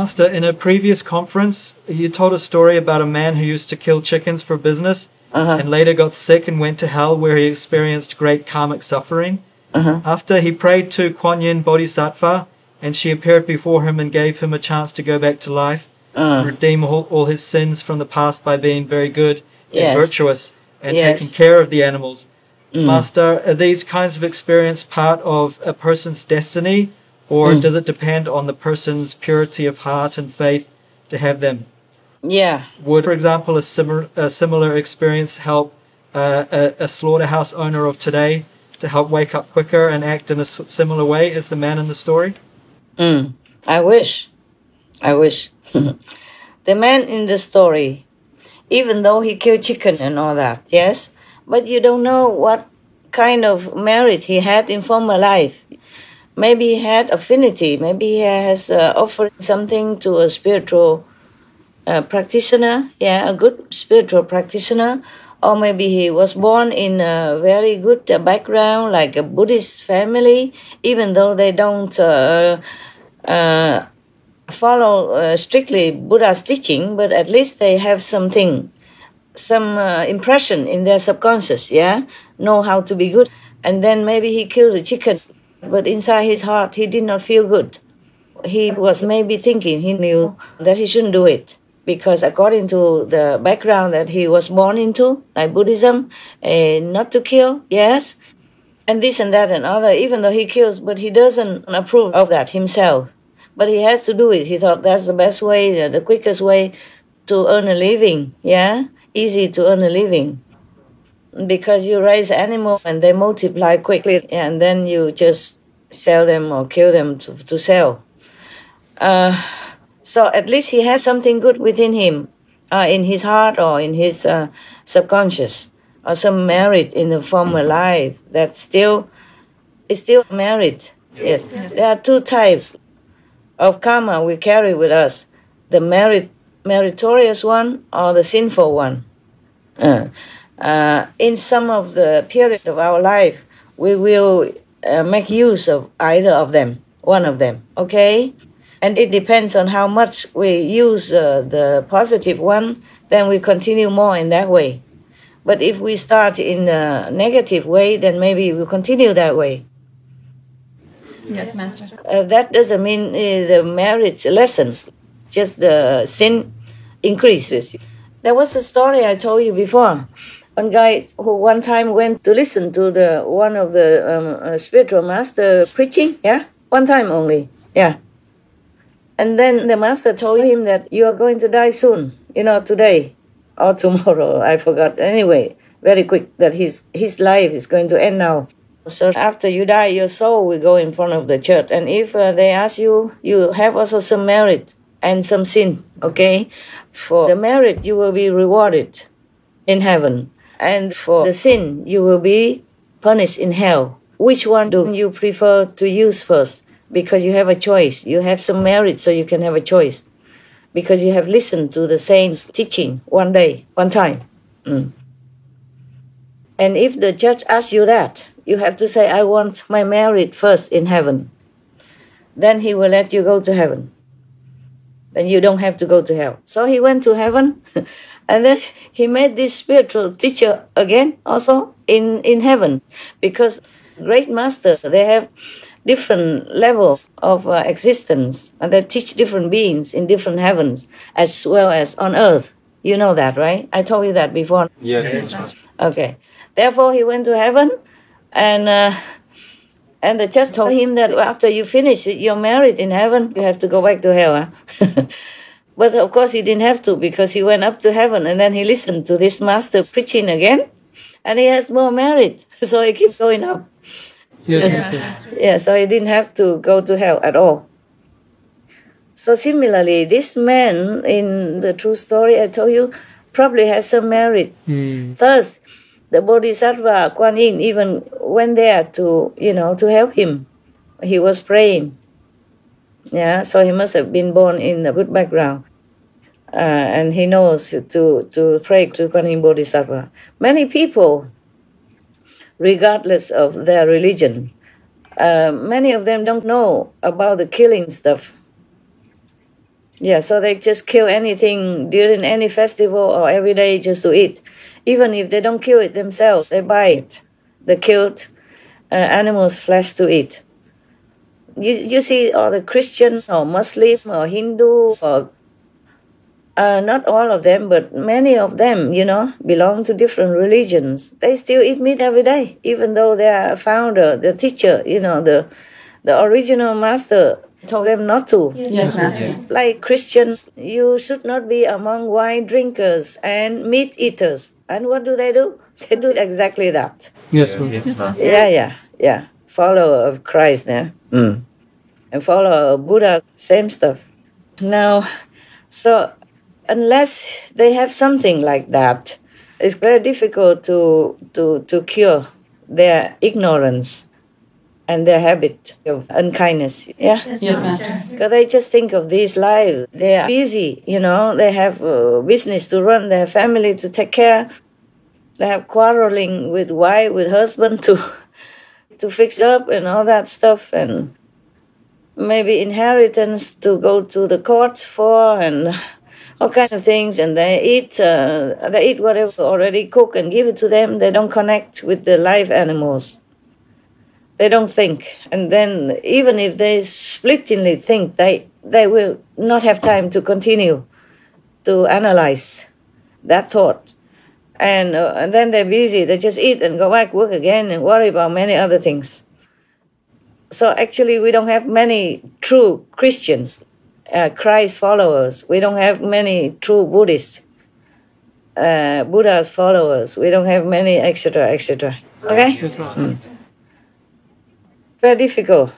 Master, in a previous conference, you told a story about a man who used to kill chickens for business and later got sick and went to hell, where he experienced great karmic suffering. After he prayed to Kuan Yin Bodhisattva, and she appeared before him and gave him a chance to go back to life, redeem all his sins from the past by being very good and virtuous and taking care of the animals. Master, are these kinds of experience part of a person's destiny, or does it depend on the person's purity of heart and faith to have them? Yeah. Would, for example, a similar experience help a slaughterhouse owner of today to help wake up quicker and act in a similar way as the man in the story? I wish. I wish. The man in the story, even though he killed chicken and all that, yes, but you don't know what kind of merit he had in former life. Maybe he had affinity. Maybe he has offered something to a spiritual practitioner, a good spiritual practitioner. Or maybe he was born in a very good background, like a Buddhist family, even though they don't follow strictly Buddha's teaching, but at least they have something, some impression in their subconscious, know how to be good. And then maybe he killed the chicken, but inside his heart he did not feel good. He was maybe thinking, he knew that he shouldn't do it, because according to the background that he was born into, like Buddhism, not to kill, yes, and this and that and other, even though he kills, but he doesn't approve of that himself. But he has to do it. He thought that's the best way, the quickest way to earn a living, easy to earn a living. Because you raise animals and they multiply quickly, and then you just sell them or kill them to sell. So at least he has something good within him, in his heart or in his subconscious, or some merit in the former life that still merit. Yes. There are two types of karma we carry with us: the meritorious one or the sinful one. In some of the period of our life, we will make use of either of them, one of them. Okay. And it depends on how much we use the positive one, then we continue more in that way. But if we start in a negative way, then maybe we'll continue that way. Yes, Master. That doesn't mean the merit lessens, just the sin increases. There was a story I told you before. One guy who one time went to listen to one of the spiritual master preaching, one time only, And then the master told him that you are going to die soon, today or tomorrow, I forgot. Anyway, very quick, that his life is going to end now. So after you die, your soul will go in front of the church. And if they ask you, you have also some merit and some sin, okay? For the merit, you will be rewarded in heaven. And for the sin, you will be punished in hell. Which one do you prefer to use first? Because you have a choice. You have some merit, so you can have a choice. Because you have listened to the saints' teaching one day, one time. And if the judge asks you that, you have to say, I want my merit first in heaven. Then he will let you go to heaven. Then you don't have to go to hell. So he went to heaven, and then he met this spiritual teacher again, also in heaven. Because great masters, they have different levels of existence, and they teach different beings in different heavens as well as on earth. You know that, right? I told you that before. Yes. Okay. Therefore, he went to heaven, and the judge told him that after you finish your merit in heaven, you have to go back to hell. But of course, he didn't have to, because he went up to heaven, and then he listened to this master preaching again, and he has more merit, so he keeps going up. So he didn't have to go to hell at all. So similarly, this man in the true story I told you probably has some merit. Thus, the Bodhisattva Kuan Yin even went there to help him. He was praying. So he must have been born in a good background. And he knows to pray to Kuan Yin Bodhisattva. Many people, regardless of their religion, many of them don't know about the killing stuff. Yeah, so they just kill anything during any festival or every day just to eat. Even if they don't kill it themselves, they buy it, the killed animal's flesh to eat. You see all the Christians or Muslims or Hindu or not all of them, but many of them, belong to different religions. They still eat meat every day, even though their founder, the teacher, the original master told them not to. Yes, Master. Like Christians, you should not be among wine drinkers and meat eaters. And what do? They do exactly that. Yes, Master. Yeah. Follower of Christ, and follower of Buddha, same stuff. Now, so unless they have something like that, it's very difficult to cure their ignorance and their habit of unkindness. Yeah? Yes, Master. Because they just think of this life. They are busy, they have business to run, they have family to take care, they have quarreling with wife, with husband to fix up and all that stuff, and maybe inheritance to go to the court for, and all kinds of things. And they eat whatever already cooked and give it to them. They don't connect with the live animals. They don't think. And then even if they splittingly think, they will not have time to continue to analyze that thought. And then they're busy. They just eat and go back, work again, and worry about many other things. So actually, we don't have many true Christians, Christ followers. We don't have many true Buddhists, Buddha's followers. We don't have many, etc., etc. Okay? Very difficult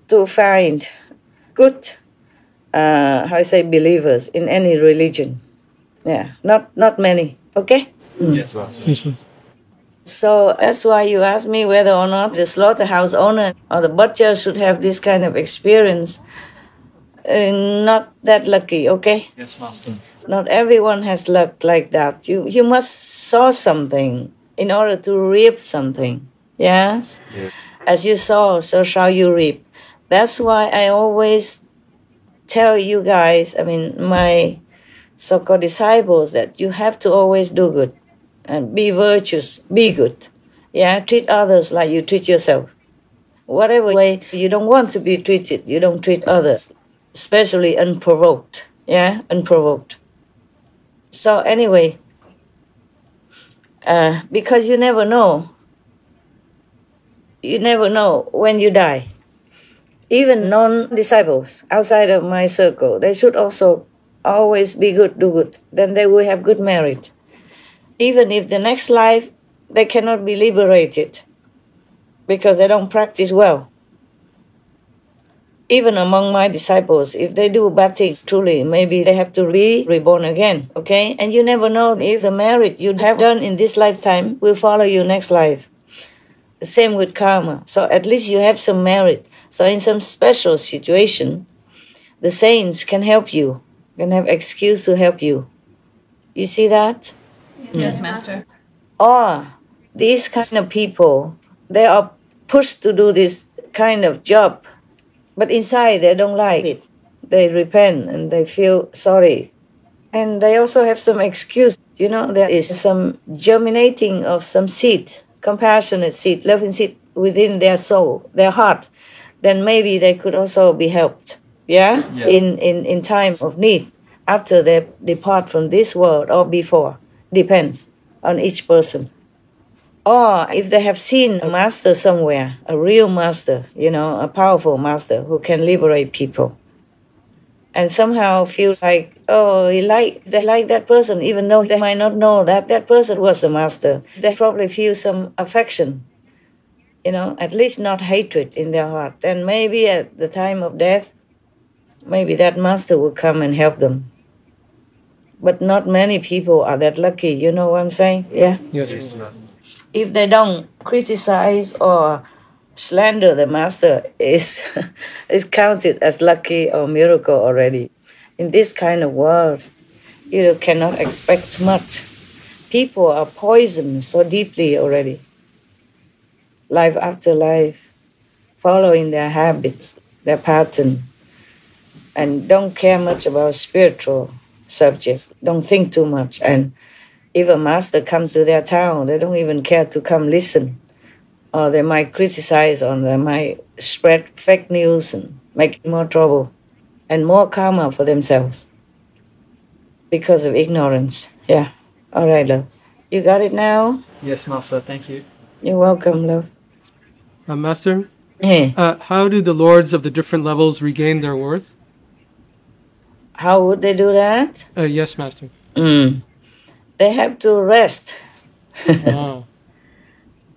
to find good, believers in any religion. Yeah, not many. Okay? Yes, Master. So that's why you asked me whether or not the slaughterhouse owner or the butcher should have this kind of experience. Not that lucky, okay? Yes, Master. Not everyone has luck like that. You must sow something in order to reap something. Yes? Yeah. As you sow, so shall you reap. That's why I always tell you guys, my so-called disciples, that you have to always do good and be virtuous, be good. Yeah, treat others like you treat yourself. Whatever way you don't want to be treated, you don't treat others, especially unprovoked. Yeah, unprovoked. So anyway, because you never know when you die. Even non-disciples outside of my circle, they should also always be good, do good. Then they will have good merit. Even if the next life they cannot be liberated because they don't practice well. Even among my disciples, if they do bad things, truly, maybe they have to be reborn again, okay? And you never know if the merit you have done in this lifetime will follow you next life. The same with karma. So at least you have some merit. So in some special situation, the saints can help you, can have excuse to help you. You see that? Yes, Master. Or these kind of people, they are pushed to do this kind of job, but inside they don't like it. They repent and they feel sorry. And they also have some excuse. There is some germinating of some seed, compassionate seed, loving seed within their soul, their heart. Then maybe they could also be helped, yeah? In time of need, after they depart from this world or before. Depends on each person. Or if they have seen a master somewhere, a real master, a powerful master who can liberate people, and somehow feels like, they like that person, even though they might not know that that person was a master. They probably feel some affection, at least not hatred in their heart. Then maybe at the time of death, maybe that master will come and help them. But not many people are that lucky, you know what I'm saying? Yeah? Yes. If they don't criticize or slander the master, is counted as lucky or miracle already. In this kind of world, you cannot expect much. People are poisoned so deeply already. Life after life, following their habits, their pattern. and don't care much about spiritual subjects. Don't think too much. And if a master comes to their town, they don't even care to come listen. Or they might criticize, or they might spread fake news and make more trouble and more karma for themselves because of ignorance. Yeah. All right, love. You got it now? Yes, Master. Thank you. You're welcome, love. Master, Hey. how do the lords of the different levels regain their worth? How would they do that? Yes, Master. They have to rest Wow.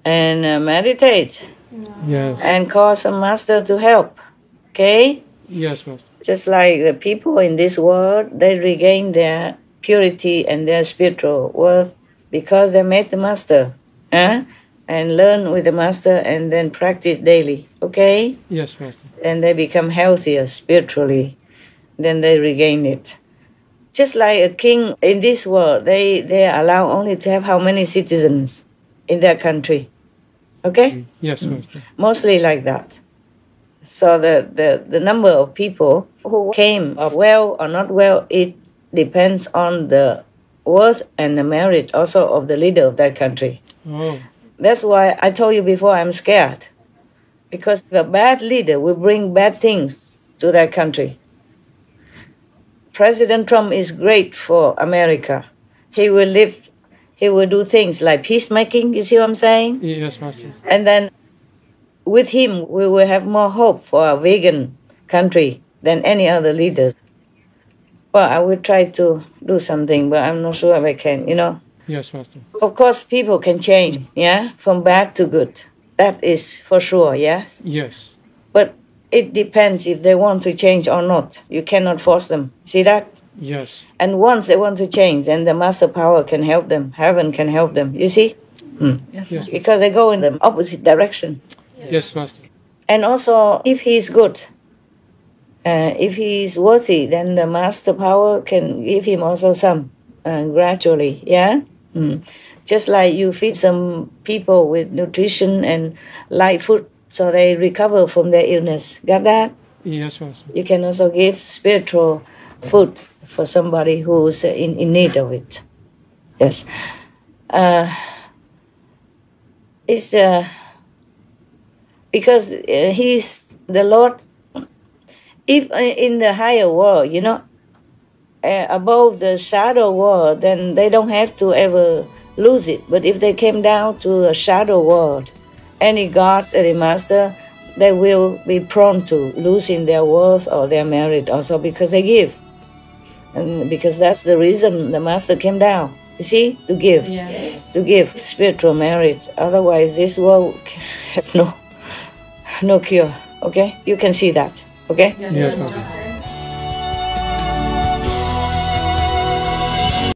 and meditate Yes. and call some master to help. Okay? Yes, Master. Just like the people in this world, they regain their purity and their spiritual worth because they met the master. And learn with the master and then practice daily. Okay? Yes, Master. And they become healthier spiritually. Then they regain it. Just like a king in this world, they allow only to have how many citizens in their country. Okay? Yes, Master. Mostly like that. So the number of people who came up well or not well, it depends on the worth and the merit also of the leader of that country. Oh. That's why I told you before I'm scared. Because the bad leader will bring bad things to that country. President Trump is great for America. He will do things like peacemaking, you see what I'm saying? Yes, Master. And then with him, we will have more hope for a vegan country than any other leaders. Well, I will try to do something, but I'm not sure if I can, Yes, Master. Of course, people can change, from bad to good. That is for sure, yes? Yes. But it depends if they want to change or not. You cannot force them. See that? Yes. And once they want to change, then the master power can help them. Heaven can help them. You see? Yes, Yes. Because they go in the opposite direction. Yes, Master. And also, if he is good, if he is worthy, then the master power can give him also some gradually, yeah? Just like you feed some people with nutrition and light food so they recover from their illness. Got that? Yes, Master. You can also give spiritual food for somebody who's in need of it. Yes. It's because he's the Lord. If in the higher world, above the shadow world, then they don't have to ever lose it. But if they came down to a shadow world, any god, any master, they will be prone to losing their worth or their merit also because they give. And because that's the reason the master came down, you see, to give. Yes. To give spiritual merit. Otherwise, this world has no cure, okay? You can see that, okay? Yes, Yes, Master. Master.